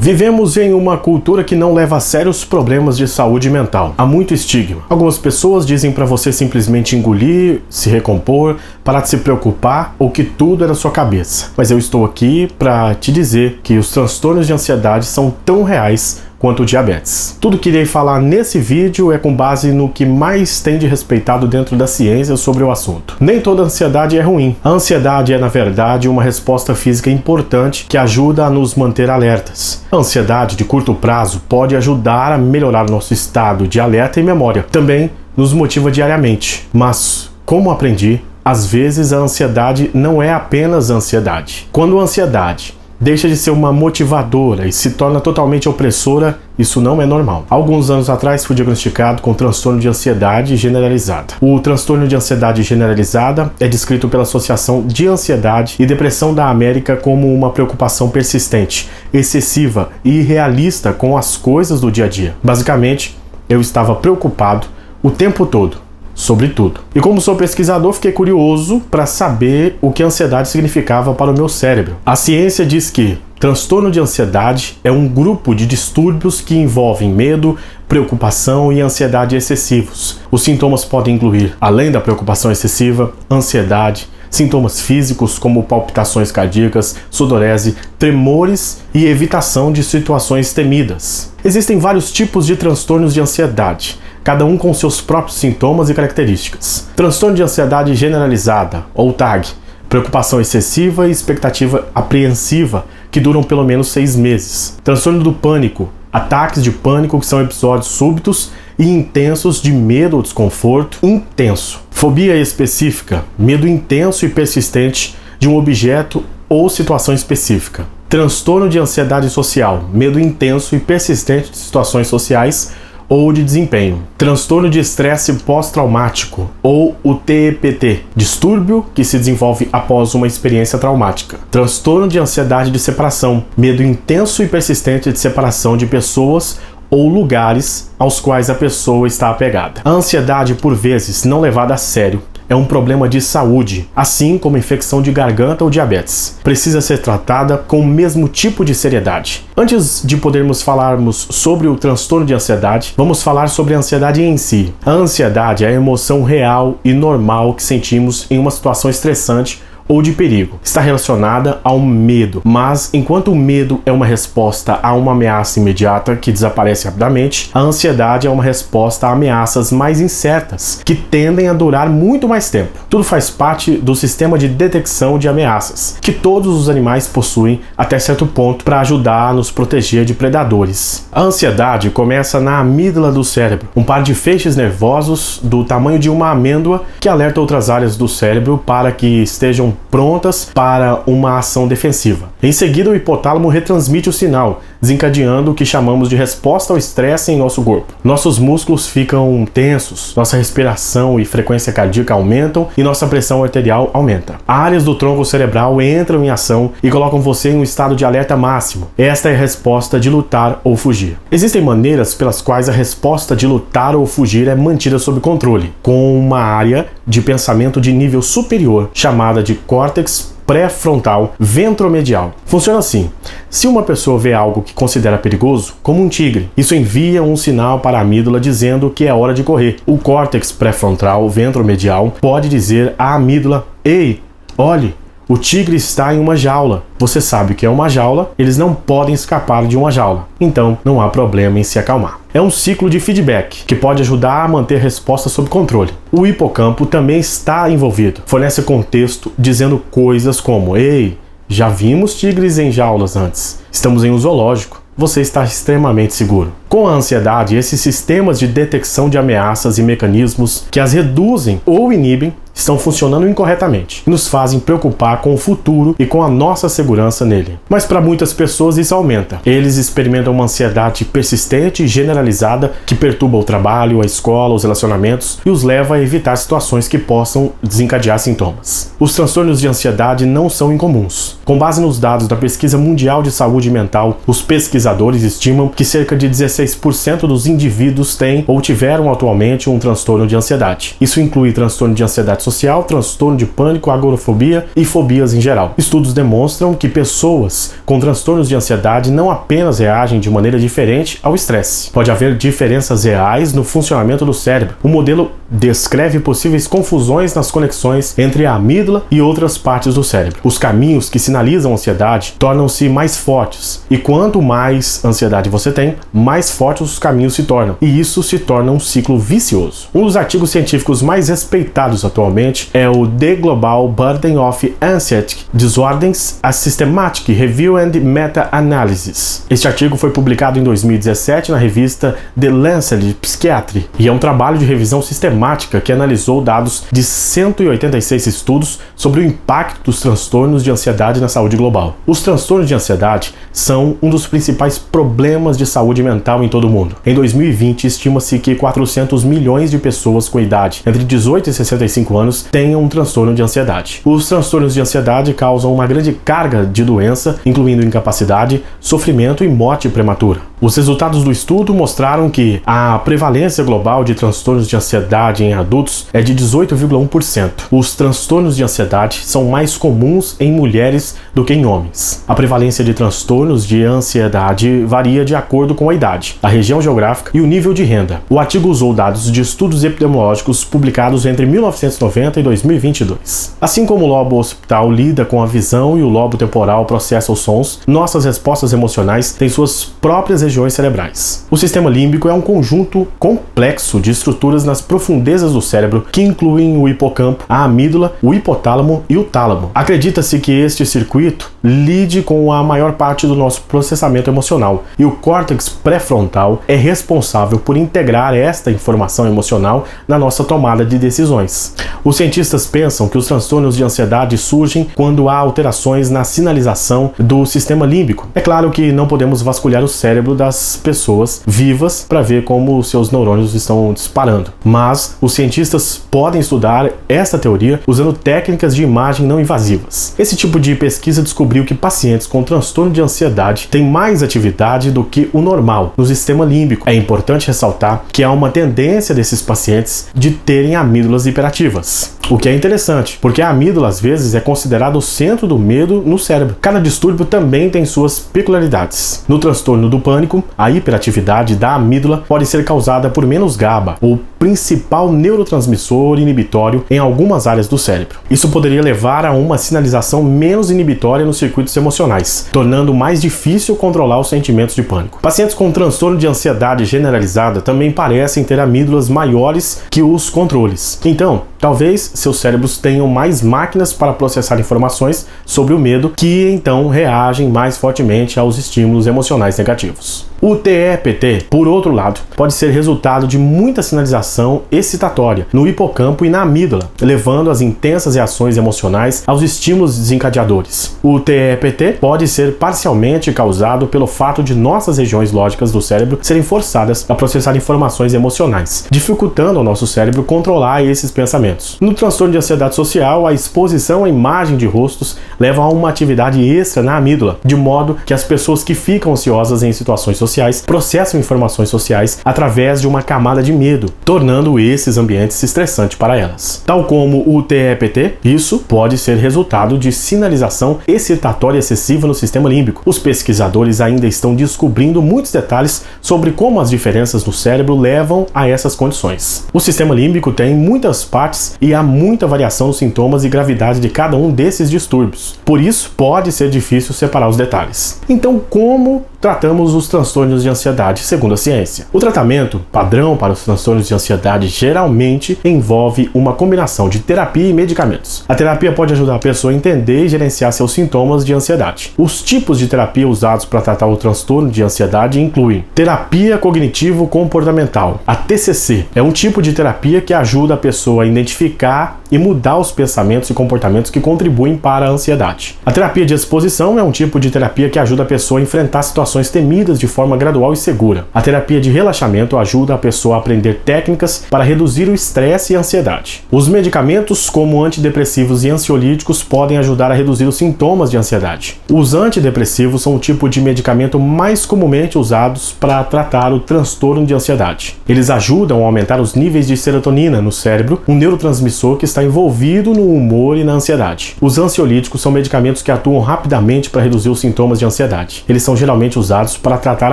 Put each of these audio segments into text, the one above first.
Vivemos em uma cultura que não leva a sério os problemas de saúde mental. Há muito estigma. Algumas pessoas dizem para você simplesmente engolir, se recompor, parar de se preocupar ou que tudo é na sua cabeça. Mas eu estou aqui para te dizer que os transtornos de ansiedade são tão reais quanto o diabetes. Tudo que irei falar nesse vídeo é com base no que mais tem de respeitado dentro da ciência sobre o assunto. Nem toda ansiedade é ruim. A ansiedade é, na verdade, uma resposta física importante que ajuda a nos manter alertas. A ansiedade de curto prazo pode ajudar a melhorar nosso estado de alerta e memória. Também nos motiva diariamente. Mas, como aprendi, às vezes a ansiedade não é apenas ansiedade. Quando a ansiedade deixa de ser uma motivadora e se torna totalmente opressora, isso não é normal. Alguns anos atrás fui diagnosticado com transtorno de ansiedade generalizada. O transtorno de ansiedade generalizada é descrito pela Associação de Ansiedade e Depressão da América como uma preocupação persistente, excessiva e irrealista com as coisas do dia a dia. Basicamente, eu estava preocupado o tempo todo, sobre tudo. E como sou pesquisador, fiquei curioso para saber o que a ansiedade significava para o meu cérebro. A ciência diz que transtorno de ansiedade é um grupo de distúrbios que envolvem medo, preocupação e ansiedade excessivos. Os sintomas podem incluir, além da preocupação excessiva, ansiedade, sintomas físicos como palpitações cardíacas, sudorese, tremores e evitação de situações temidas. Existem vários tipos de transtornos de ansiedade, cada um com seus próprios sintomas e características. Transtorno de ansiedade generalizada, ou TAG, preocupação excessiva e expectativa apreensiva, que duram pelo menos 6 meses. Transtorno do pânico, ataques de pânico que são episódios súbitos e intensos de medo ou desconforto intenso. Fobia específica, medo intenso e persistente de um objeto ou situação específica. Transtorno de ansiedade social, medo intenso e persistente de situações sociais ou de desempenho. Transtorno de estresse pós-traumático, ou o TEPT, distúrbio que se desenvolve após uma experiência traumática. Transtorno de ansiedade de separação, medo intenso e persistente de separação de pessoas ou lugares aos quais a pessoa está apegada. A ansiedade, por vezes não levada a sério, é um problema de saúde, assim como infecção de garganta ou diabetes. Precisa ser tratada com o mesmo tipo de seriedade. Antes de podermos falarmos sobre o transtorno de ansiedade, vamos falar sobre a ansiedade em si. A ansiedade é a emoção real e normal que sentimos em uma situação estressante ou de perigo. Está relacionada ao medo, mas enquanto o medo é uma resposta a uma ameaça imediata que desaparece rapidamente, a ansiedade é uma resposta a ameaças mais incertas, que tendem a durar muito mais tempo. Tudo faz parte do sistema de detecção de ameaças, que todos os animais possuem até certo ponto para ajudar a nos proteger de predadores. A ansiedade começa na amígdala do cérebro, um par de feixes nervosos do tamanho de uma amêndoa que alerta outras áreas do cérebro para que estejam prontas para uma ação defensiva. Em seguida, o hipotálamo retransmite o sinal, desencadeando o que chamamos de resposta ao estresse em nosso corpo. Nossos músculos ficam tensos, nossa respiração e frequência cardíaca aumentam e nossa pressão arterial aumenta. Áreas do tronco cerebral entram em ação e colocam você em um estado de alerta máximo. Esta é a resposta de lutar ou fugir. Existem maneiras pelas quais a resposta de lutar ou fugir é mantida sob controle, com uma área de pensamento de nível superior, chamada de córtex pré-frontal ventromedial. Funciona assim: se uma pessoa vê algo que considera perigoso, como um tigre, isso envia um sinal para a amígdala dizendo que é hora de correr. O córtex pré-frontal ventromedial pode dizer à amígdala: ei, olhe, o tigre está em uma jaula. Você sabe o que é uma jaula, eles não podem escapar de uma jaula. Então, não há problema em se acalmar. É um ciclo de feedback que pode ajudar a manter a resposta sob controle. O hipocampo também está envolvido. Fornece contexto dizendo coisas como: ei, já vimos tigres em jaulas antes. Estamos em um zoológico. Você está extremamente seguro. Com a ansiedade, esses sistemas de detecção de ameaças e mecanismos que as reduzem ou inibem estão funcionando incorretamente e nos fazem preocupar com o futuro e com a nossa segurança nele. Mas para muitas pessoas isso aumenta. Eles experimentam uma ansiedade persistente e generalizada que perturba o trabalho, a escola, os relacionamentos e os leva a evitar situações que possam desencadear sintomas. Os transtornos de ansiedade não são incomuns. Com base nos dados da Pesquisa Mundial de Saúde Mental, os pesquisadores estimam que cerca de 16% dos indivíduos têm ou tiveram atualmente um transtorno de ansiedade. Isso inclui transtorno de ansiedade social, transtorno de pânico, agorafobia e fobias em geral. Estudos demonstram que pessoas com transtornos de ansiedade não apenas reagem de maneira diferente ao estresse. Pode haver diferenças reais no funcionamento do cérebro. O modelo descreve possíveis confusões nas conexões entre a amígdala e outras partes do cérebro. Os caminhos que sinalizam ansiedade tornam-se mais fortes, e quanto mais ansiedade você tem, mais fortes os caminhos se tornam, e isso se torna um ciclo vicioso. Um dos artigos científicos mais respeitados atualmente é o The Global Burden of Anxiety Disorders: A Systematic Review and Meta-Analysis. Este artigo foi publicado em 2017 na revista The Lancet Psychiatry e é um trabalho de revisão sistemática que analisou dados de 186 estudos sobre o impacto dos transtornos de ansiedade na saúde global. Os transtornos de ansiedade são um dos principais problemas de saúde mental em todo o mundo. Em 2020, estima-se que 400 milhões de pessoas com idade entre 18 e 65 anos tenham um transtorno de ansiedade. Os transtornos de ansiedade causam uma grande carga de doença, incluindo incapacidade, sofrimento e morte prematura. Os resultados do estudo mostraram que a prevalência global de transtornos de ansiedade em adultos é de 18,1%. Os transtornos de ansiedade são mais comuns em mulheres do que em homens. A prevalência de transtornos de ansiedade varia de acordo com a idade, a região geográfica e o nível de renda. O artigo usou dados de estudos epidemiológicos publicados entre 1990 e 2022. Assim como o lobo occipital lida com a visão e o lobo temporal processa os sons, nossas respostas emocionais têm suas próprias regiões cerebrais. O sistema límbico é um conjunto complexo de estruturas nas profundezas do cérebro que incluem o hipocampo, a amígdala, o hipotálamo e o tálamo. Acredita-se que este circuito lide com a maior parte do nosso processamento emocional e o córtex pré-frontal é responsável por integrar esta informação emocional na nossa tomada de decisões. Os cientistas pensam que os transtornos de ansiedade surgem quando há alterações na sinalização do sistema límbico. É claro que não podemos vasculhar o cérebro das pessoas vivas para ver como seus neurônios estão disparando, mas os cientistas podem estudar esta teoria usando técnicas de imagem não invasivas. Esse tipo de pesquisa descobriu que pacientes com transtorno de ansiedade têm mais atividade do que o normal no sistema límbico. É importante ressaltar que há uma tendência desses pacientes de terem amígdalas hiperativas, o que é interessante, porque a amígdala às vezes é considerada o centro do medo no cérebro. Cada distúrbio também tem suas peculiaridades. No transtorno do pânico, a hiperatividade da amígdala pode ser causada por menos GABA, o principal neurotransmissor inibitório em algumas áreas do cérebro. Isso poderia levar a uma sinalização menos inibitória nos circuitos emocionais, tornando mais difícil controlar os sentimentos de pânico. Pacientes com transtorno de ansiedade generalizada também parecem ter amígdalas maiores que os controles. Então, talvez seus cérebros tenham mais máquinas para processar informações sobre o medo, que então reagem mais fortemente aos estímulos emocionais negativos. O TEPT, por outro lado, pode ser resultado de muita sinalização excitatória no hipocampo e na amígdala, levando as intensas reações emocionais aos estímulos desencadeadores. O TEPT pode ser parcialmente causado pelo fato de nossas regiões lógicas do cérebro serem forçadas a processar informações emocionais, dificultando ao nosso cérebro controlar esses pensamentos. No transtorno de ansiedade social, a exposição à imagem de rostos leva a uma atividade extra na amígdala, de modo que as pessoas que ficam ansiosas em situações sociais processam informações sociais através de uma camada de medo, tornando esses ambientes estressantes para elas. Tal como o TEPT, isso pode ser resultado de sinalização excitatória excessiva no sistema límbico. Os pesquisadores ainda estão descobrindo muitos detalhes sobre como as diferenças no cérebro levam a essas condições. O sistema límbico tem muitas partes e há muita variação nos sintomas e gravidade de cada um desses distúrbios. Por isso, pode ser difícil separar os detalhes. Então, como tratamos os transtornos de ansiedade segundo a ciência? O tratamento padrão para os transtornos de ansiedade geralmente envolve uma combinação de terapia e medicamentos. A terapia pode ajudar a pessoa a entender e gerenciar seus sintomas de ansiedade. Os tipos de terapia usados para tratar o transtorno de ansiedade incluem terapia cognitivo-comportamental. A TCC é um tipo de terapia que ajuda a pessoa a identificar e mudar os pensamentos e comportamentos que contribuem para a ansiedade. A terapia de exposição é um tipo de terapia que ajuda a pessoa a enfrentar situações temidas de forma gradual e segura. A terapia de relaxamento ajuda a pessoa a aprender técnicas para reduzir o estresse e a ansiedade. Os medicamentos, como antidepressivos e ansiolíticos, podem ajudar a reduzir os sintomas de ansiedade. Os antidepressivos são o tipo de medicamento mais comumente usados para tratar o transtorno de ansiedade. Eles ajudam a aumentar os níveis de serotonina no cérebro, um neurotransmissor que está envolvido no humor e na ansiedade. Os ansiolíticos são medicamentos que atuam rapidamente para reduzir os sintomas de ansiedade. Eles são geralmente usados para tratar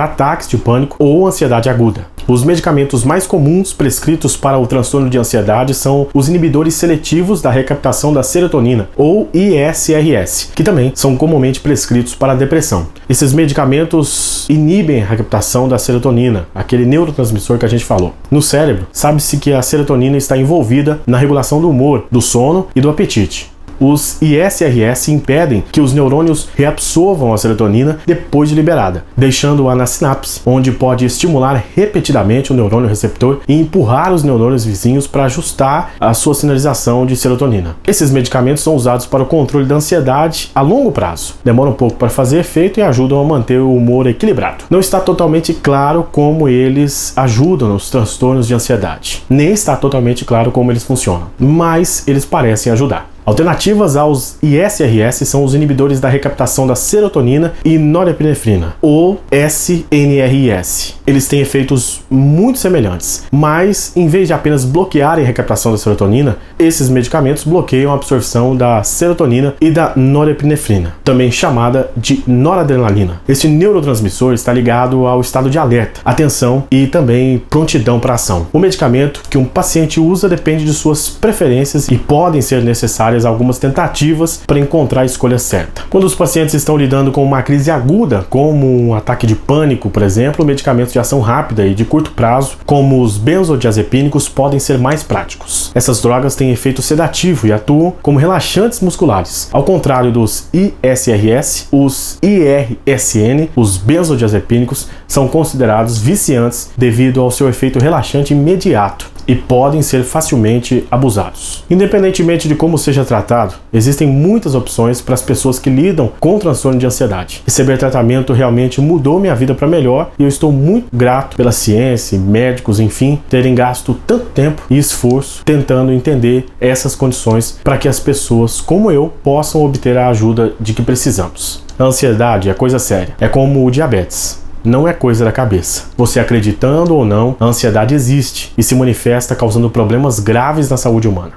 ataques de pânico ou ansiedade aguda. Os medicamentos mais comuns prescritos para o transtorno de ansiedade são os inibidores seletivos da recaptação da serotonina, ou ISRS, que também são comumente prescritos para a depressão. Esses medicamentos inibem a recaptação da serotonina, aquele neurotransmissor que a gente falou. No cérebro, sabe-se que a serotonina está envolvida na regulação do humor, do sono e do apetite. Os ISRS impedem que os neurônios reabsorvam a serotonina depois de liberada, deixando-a na sinapse, onde pode estimular repetidamente o neurônio receptor e empurrar os neurônios vizinhos para ajustar a sua sinalização de serotonina. Esses medicamentos são usados para o controle da ansiedade a longo prazo. Demoram um pouco para fazer efeito e ajudam a manter o humor equilibrado. Não está totalmente claro como eles ajudam nos transtornos de ansiedade, nem está totalmente claro como eles funcionam, mas eles parecem ajudar. Alternativas aos ISRS são os inibidores da recaptação da serotonina e norepinefrina, ou SNRS. Eles têm efeitos muito semelhantes, mas em vez de apenas bloquearem a recaptação da serotonina, esses medicamentos bloqueiam a absorção da serotonina e da norepinefrina, também chamada de noradrenalina. Este neurotransmissor está ligado ao estado de alerta, atenção e também prontidão para ação. O medicamento que um paciente usa depende de suas preferências e podem ser necessárias algumas tentativas para encontrar a escolha certa. Quando os pacientes estão lidando com uma crise aguda, como um ataque de pânico, por exemplo, medicamentos de ação rápida e de curto prazo, como os benzodiazepínicos, podem ser mais práticos. Essas drogas têm efeito sedativo e atuam como relaxantes musculares. Ao contrário dos ISRS, os IRSN, os benzodiazepínicos, são considerados viciantes devido ao seu efeito relaxante imediato e podem ser facilmente abusados. Independentemente de como seja tratado, existem muitas opções para as pessoas que lidam com transtorno de ansiedade. Receber tratamento realmente mudou minha vida para melhor e eu estou muito grato pela ciência, médicos, enfim, terem gasto tanto tempo e esforço tentando entender essas condições para que as pessoas como eu possam obter a ajuda de que precisamos. A ansiedade é coisa séria, é como o diabetes. Não é coisa da cabeça. Você acreditando ou não, a ansiedade existe e se manifesta causando problemas graves na saúde humana.